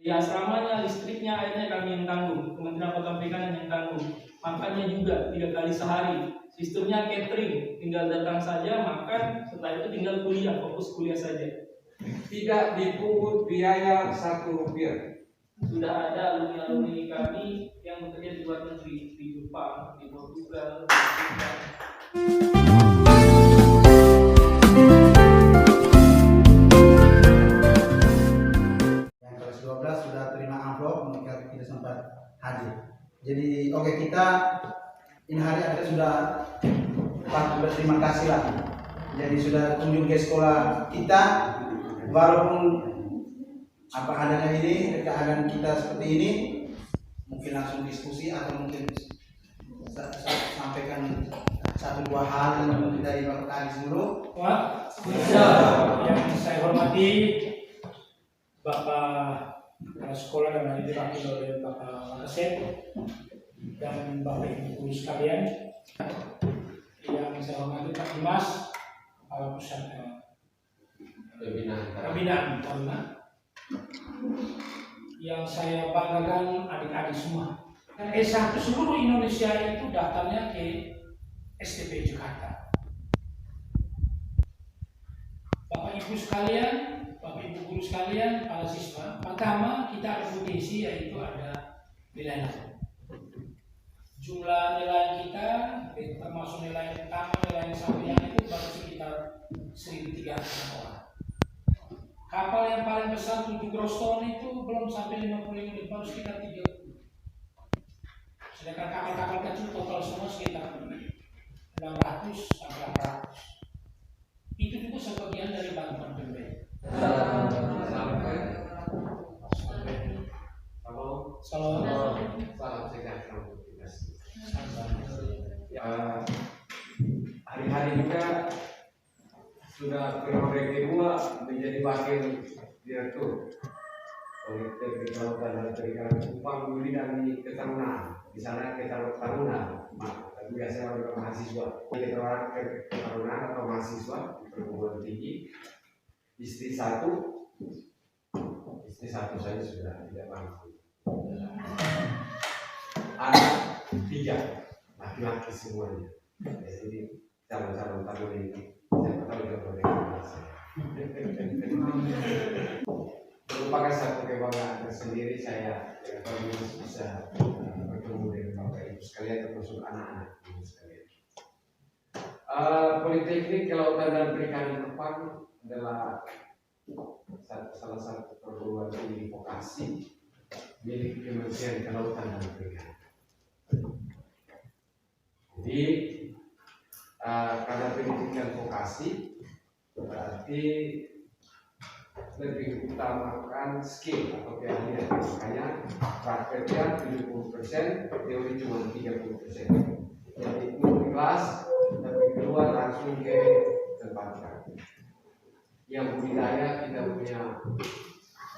Di asramanya, listriknya, airnya kami yang tanggung, Kementerian Kelautan Perikanan yang tanggung. Makannya juga 3 kali sehari. Sistemnya catering, tinggal datang saja makan, setelah itu tinggal kuliah, fokus kuliah saja. Tidak dipungut biaya 1 rupiah. Sudah ada alumni kami yang bekerja di luar negeri, di Jepang, di Portugal, di Amerika. Yang kelas 12 sudah terima amplop, mereka tidak sempat hadir. Jadi kita ini hari ada sudah berterima kasih lah. Jadi sudah kunjung ke sekolah kita, walaupun apa adanya ini, keadaan kita seperti ini, mungkin langsung diskusi atau mungkin sampaikan 1-2 hal yang dari Bapak Kadis dulu. Yang saya hormati Bapak Kepala Sekolah dan yang diwakili oleh Bapak Wakasep dan Bapak Ibu guru sekalian, yang saya hormati Pak Dimas, Kepala Pusat Pembinaan Taruna, yang saya banggakan adik-adik semua. Dan S1 seluruh Indonesia itu daftarnya ke STP Jakarta. Bapak Ibu sekalian, Bapak Ibu guru sekalian, para siswa, pertama kita ada potensi, yaitu ada nilai. Jumlah nilai kita termasuk nilai utama, nilai sampingan itu baru sekitar 1.300 orang. Kapal yang paling besar 7 gross ton itu belum sampai 50 unit, baru sekitar 30. Sedangkan kapal-kapal kecil total semua sekitar 600 sampai 800. Itu juga sebagian dari bantuan pemerintah. Salam sejahtera untuk kita. Hari-hari juga sudah periode kedua menjadi wakil direktur Politeknik Kelautan dan Perikanan Kupang Bidang Ketarunaan. Di sana ketarunaan, tapi biasanya oleh mahasiswa. Ketarunaan atau mahasiswa di perguruan tinggi. Istri satu saja sudah tidak mampu. Anak 3, laki-laki semuanya. Jadi calon-calon taruna ini saya tahu juga merupakan satu kebanggaan tersendiri saya bisa bertemu dengan Bapak Ibu sekalian, termasuk anak-anak Ibu sekalian. Politeknik Kelautan dan Perikanan Kupang adalah salah satu perguruan tinggi vokasi milik Kementerian Kelautan dan Perikanan. Jadi karena pendidikan vokasi berarti lebih utamakan skill atau keahlian, makanya prakteknya 70%, teori cuma 30%. Jadi ikut kelas, tapi keluar langsung ke tempat praktek. Yang budidaya kita punya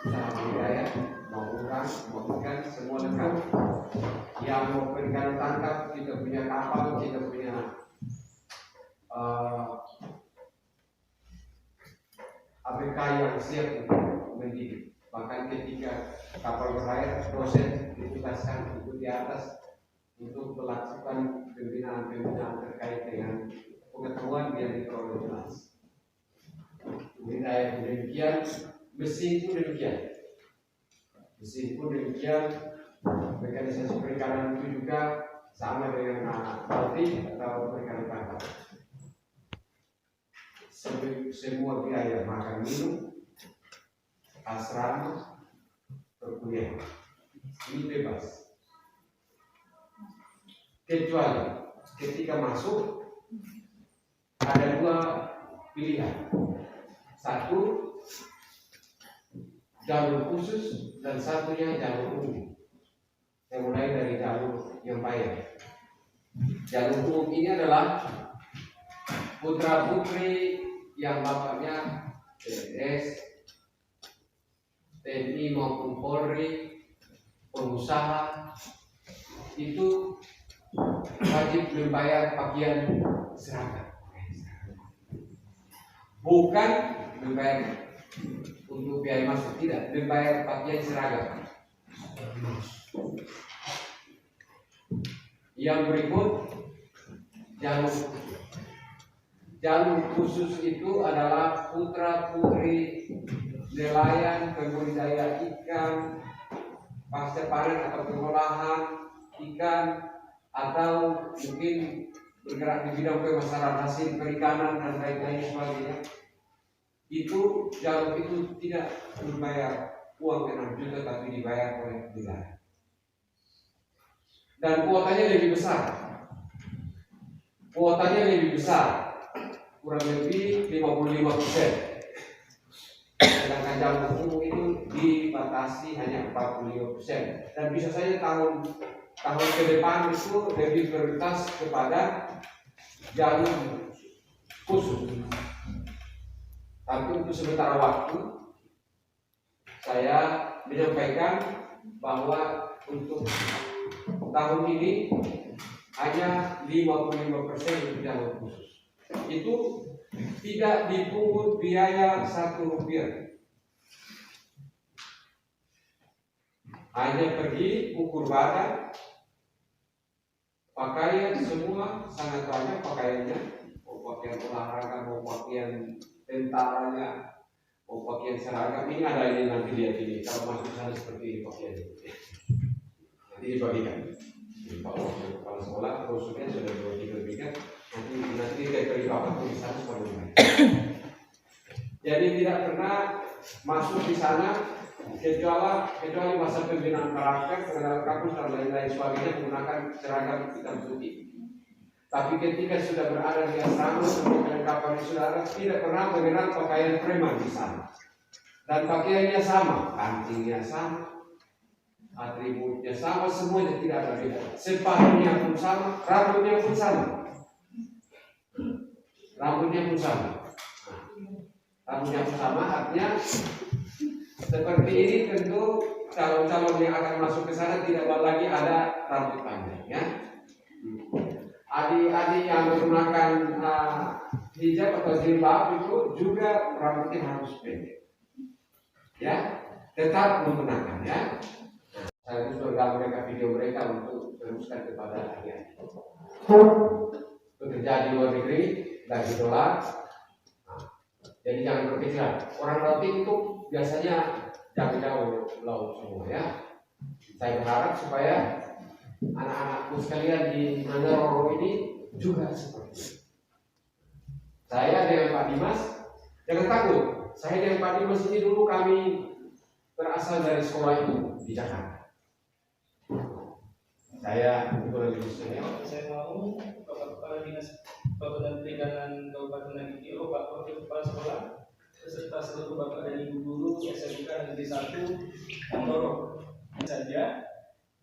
usaha budidaya, mau udang, mau ikan, semua lengkap. Yang mau perikanan tangkap, kita punya kapal, kita punya ABK yang siap untuk mendidik. Bahkan ketika kapal berlayar, dosen ditugaskan ikut di atas untuk melakukan pembinaan terkait dengan pengetahuan yang diperoleh jelas. Budidaya demikian, mesin pun demikian. Mekanisasi perikanan itu juga sama dengan Baltik atau perikanan tangkap. Semua biaya makan minum, asrama, perkuliahan ini bebas. Kecuali ketika masuk ada 2 pilihan. Satu jalur khusus dan satunya jalur umum. Saya mulai dari jalur yang bayar. Jalur umum ini adalah putra putri yang bapaknya PNS, TNI maupun Polri, pengusaha, itu wajib membayar pakaian seragam, bukan membayar untuk biaya masuk, tidak, membayar pakaian seragam. Yang berikut, jalur khusus itu adalah putra putri nelayan, pembudidaya ikan, pasca panen atau pengolahan ikan, atau mungkin bergerak di bidang pemasaran hasil perikanan dan lain-lain sebagainya. Itu jalur itu tidak membayar uang 6 juta, tapi dibayar oleh negara. Dan kuotanya lebih besar. Kurang lebih 55%. Sedangkan jalur umum itu dibatasi hanya 45%. Dan bisa saja tahun ke depan itu lebih prioritas kepada jalur khusus. Tapi untuk sementara waktu saya menyampaikan bahwa untuk tahun ini hanya 55% untuk jalur khusus. Itu tidak dipungut biaya Rp1. Hanya pergi ukur badan, pakaian semua sangat banyak pakaiannya, mau pakaian olahraga, mau pakaian tentaranya, mau pakaian seragam. Ini ada ini nanti lihat ini, kalau masuk sana seperti ini pakaian ini. Nanti dibagikan. Pak Wakil Kepala Sekolah, brosurnya sudah dibagikan. Nanti kita beri bapak di sana semuanya. Jadi tidak pernah masuk di sana kecuali masa pembinaan karakter, pengenalan kampus dan lain-lain sebagainya menggunakan seragam hitam putih. Tapi ketika sudah berada di asrama sebelum kelengkapan sudah ada, tidak pernah mengenal pakaian preman di sana. Dan pakaiannya sama, kancingnya sama, atributnya sama, semuanya tidak ada beda. Sepatunya pun sama, rambutnya pun sama. Rambutnya pun sama, artinya seperti ini tentu calon-calon yang akan masuk ke sana tidak lagi ada rambut panjang, ya. Adik-adik yang menggunakan hijab atau jilbab itu juga rambutnya harus pendek, ya, tetap menggunakan, ya. Saya terus bergabung dengan video mereka untuk teruskan kepada adik-adik. Bekerja di luar negeri, gaji dolar. Jadi jangan berpikiran orang laut itu biasanya jauh-jauh laut semua, ya. Saya berharap supaya anak-anakku sekalian di Mandaloro ini juga seperti itu. Saya dengan Pak Dimas, jangan takut. Saya dengan Pak Dimas ini dulu kami berasal dari sekolah itu di Jakarta. Saya kebetulan di sini. Saya mau Bapak Kepala Dinas Bapak Perikanan Kabupaten Nagitiro, Pak Wakil Kepala Sekolah, beserta seluruh Bapak dan Ibu Guru SMK Negeri 1 Mandaloro saja.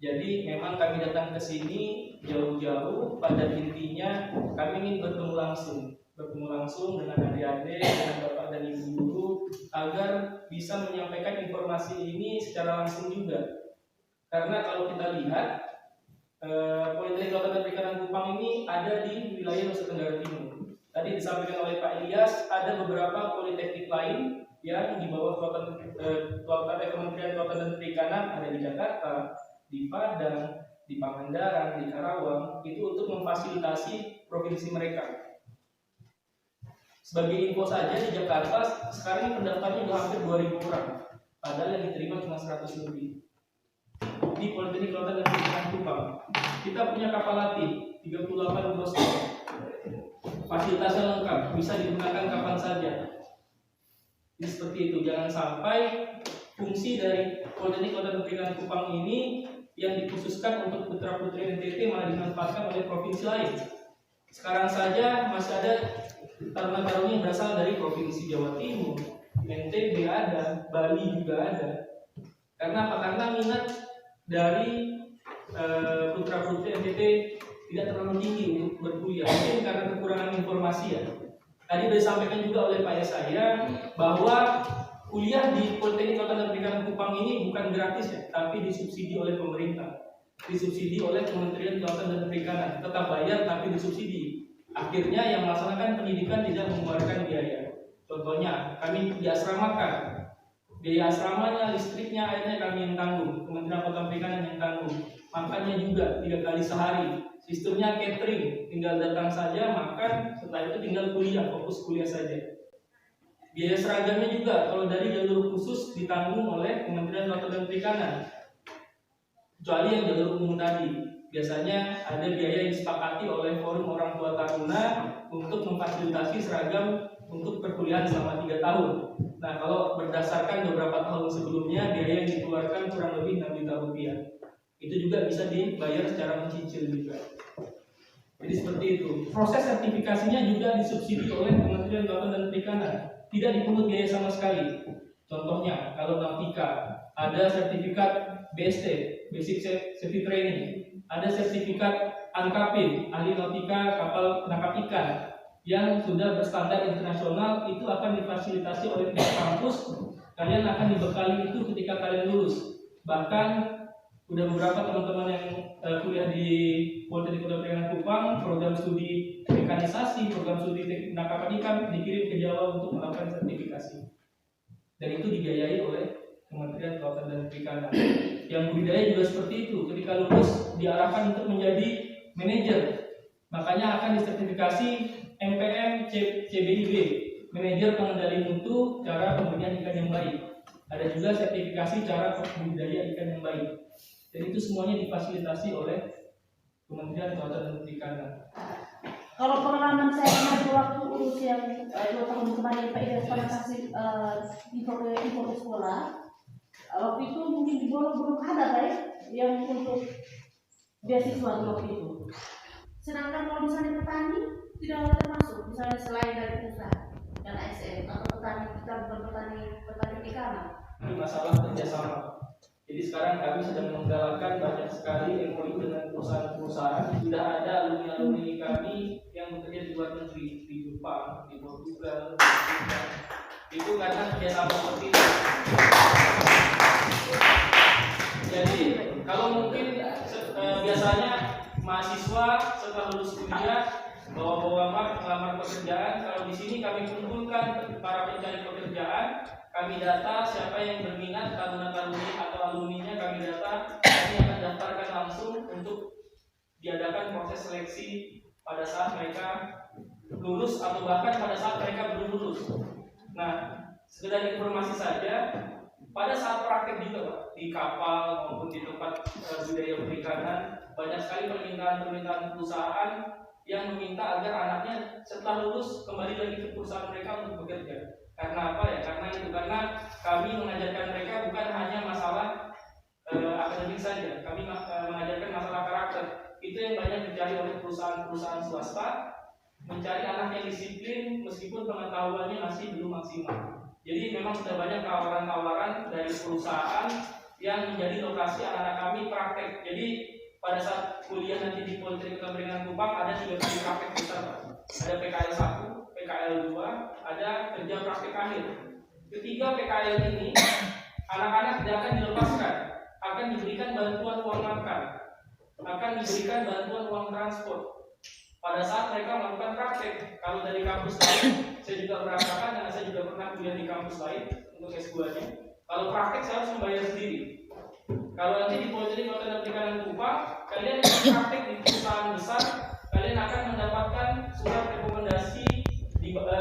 Jadi memang kami datang ke sini jauh-jauh. Pada intinya kami ingin bertemu langsung dengan adik-adik, dengan Bapak dan Ibu Guru agar bisa menyampaikan informasi ini secara langsung juga. Karena kalau kita lihat Politeknik Kelautan dan Perikanan Kupang ini ada di wilayah Nusa Tenggara Timur. Tadi disampaikan oleh Pak Ilyas, ada beberapa politeknik lain yang di bawah Kementerian Kelautan dan Perikanan, ada di Jakarta, di Padang, di Pangandaran, di Karawang, itu untuk memfasilitasi provinsi mereka. Sebagai info saja, di Jakarta sekarang pendaftarnya sudah hampir 2.000 orang, padahal yang diterima cuma 100 lebih. Di Politeknik Kelautan dan Perikanan Kupang kita punya kapal latih 38 groston, fasilitasnya lengkap, bisa digunakan kapan saja. Jadi seperti itu, jangan sampai fungsi dari Politeknik Kelautan dan Perikanan Kupang ini yang dikhususkan untuk putra putri NTT malah dimanfaatkan oleh provinsi lain. Sekarang saja masih ada taruna-taruna yang berasal dari provinsi Jawa Timur, NTB ada, Bali juga ada. Karena apa? Karena minat dari putra putri NTT tidak terlalu tinggi untuk berkuliah, mungkin karena kekurangan informasi, ya. Tadi sudah disampaikan juga oleh Pak Yesaya bahwa kuliah di Politeknik Kelautan dan Perikanan Kupang ini bukan gratis, ya, tapi disubsidi oleh pemerintah, disubsidi oleh Kementerian Kelautan dan Perikanan, tetap bayar tapi disubsidi. Akhirnya yang melaksanakan pendidikan tidak mengeluarkan biaya. Contohnya kami diasramakan Biaya asramanya, listriknya, airnya kami yang tanggung, Kementerian Kelautan Perikanan yang tanggung. Makannya juga 3 kali sehari. Sistemnya catering, tinggal datang saja, makan, setelah itu tinggal kuliah, fokus kuliah saja. Biaya seragamnya juga, kalau dari jalur khusus ditanggung oleh Kementerian Kelautan dan Perikanan. Kecuali yang jalur umum tadi, biasanya ada biaya yang disepakati oleh Forum Orang Tua Taruna untuk memfasilitasi seragam untuk perkuliahan selama 3 tahun. Nah, kalau berdasarkan beberapa tahun sebelumnya, biaya yang dikeluarkan kurang lebih 6 juta rupiah. Itu juga bisa dibayar secara mencicil juga. Jadi seperti itu. Proses sertifikasinya juga disubsidi oleh Kementerian Kelautan dan Perikanan. Tidak dipungut biaya sama sekali. Contohnya, kalau Nautika ada sertifikat BST, Basic Safety Training, ada sertifikat ANKAP, ahli nautika kapal penangkap ikan, yang sudah berstandar internasional, itu akan difasilitasi oleh pihak kampus. Kalian akan dibekali itu ketika kalian lulus. Bahkan udah beberapa teman-teman yang kuliah di Politeknik Kelautan Perikanan Kupang, program studi mekanisasi, program studi teknik penangkapan ikan dikirim ke Jawa untuk melakukan sertifikasi. Dan itu dibiayai oleh Kementerian Kelautan dan Perikanan. Yang budidaya juga seperti itu. Ketika lulus diarahkan untuk menjadi manajer. Makanya akan disertifikasi MPM CBIB, manajer pengendali mutu cara pembudidayaan ikan yang baik. Ada juga sertifikasi cara budidaya ikan yang baik. Dan itu semuanya difasilitasi oleh Kementerian Kelautan dan Perikanan. Kalau pengalaman saya kemarin waktu urus yang 2 tahun kemarin Pak Ida pernah kasih info ke sekolah, waktu itu mungkin di Bolo belum ada Pak yang untuk beasiswa di waktu itu. Sedangkan kalau misalnya petani tidak termasuk, misalnya selain dari usaha dan ASN atau petani kita bukan petani perikanan. Ini masalah kerjasama. Jadi sekarang kami sedang menggalakkan banyak sekali MOU dengan perusahaan-perusahaan. Sudah ada alumni-alumni kami yang bekerja di luar negeri, di Jepang, di Portugal, di Amerika. Itu karena kerjasama seperti itu. Jadi kalau mungkin biasanya mahasiswa setelah lulus kuliah bawa-bawa melamar pekerjaan. Kalau di sini kami kumpulkan para pencari pekerjaan, kami data siapa yang berminat, taruna-taruni atau alumninya kami data, kami akan daftarkan langsung untuk diadakan proses seleksi pada saat mereka lulus atau bahkan pada saat mereka belum lulus. Nah, sekedar informasi saja, pada saat praktek juga Pak, di kapal maupun di tempat budaya perikanan, banyak sekali permintaan perusahaan yang meminta agar anaknya setelah lulus kembali lagi ke perusahaan mereka untuk bekerja. Karena apa ya? Karena kami mengajarkan mereka bukan hanya masalah akademik saja, kami mengajarkan masalah karakter. Itu yang banyak dicari oleh perusahaan-perusahaan swasta, mencari anak yang disiplin meskipun pengetahuannya masih belum maksimal. Jadi memang sudah banyak tawaran-tawaran dari perusahaan yang menjadi lokasi anak-anak kami praktek. Jadi pada saat kuliah nanti di Politeknik Kelautan Perikanan Kupang ada 3 kali praktek besar Pak. Ada PKL 1, PKL 2, ada kerja praktek akhir. Ketiga PKL ini anak-anak tidak akan dilepaskan, akan diberikan bantuan uang makan, akan diberikan bantuan uang transport pada saat mereka melakukan praktek. Kalau dari kampus lain, saya juga merasakan karena saya juga pernah kuliah di kampus lain untuk S2-nya. Kalau praktek saya harus membayar sendiri. Kalau nanti di Politeknik Kelautan dan Perikanan Kupang, kalian praktek di perusahaan besar, kalian akan mendapatkan surat rekomendasi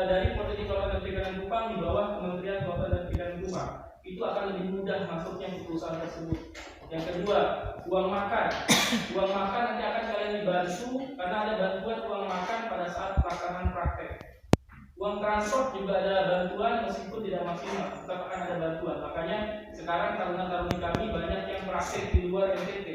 dari Politeknik Kelautan dan Perikanan Kupang di bawah Kementerian Kelautan dan Perikanan Kupang. Itu akan lebih mudah masuknya ke perusahaan tersebut. Yang kedua, uang makan. Uang makan nanti akan kalian dibantu karena ada bantuan uang makan pada saat pelaksanaan praktek. Uang transport juga ada bantuan meskipun tidak maksimal, tetap akan ada bantuan. Makanya sekarang taruna-taruni kami banyak yang praktek di luar NTT.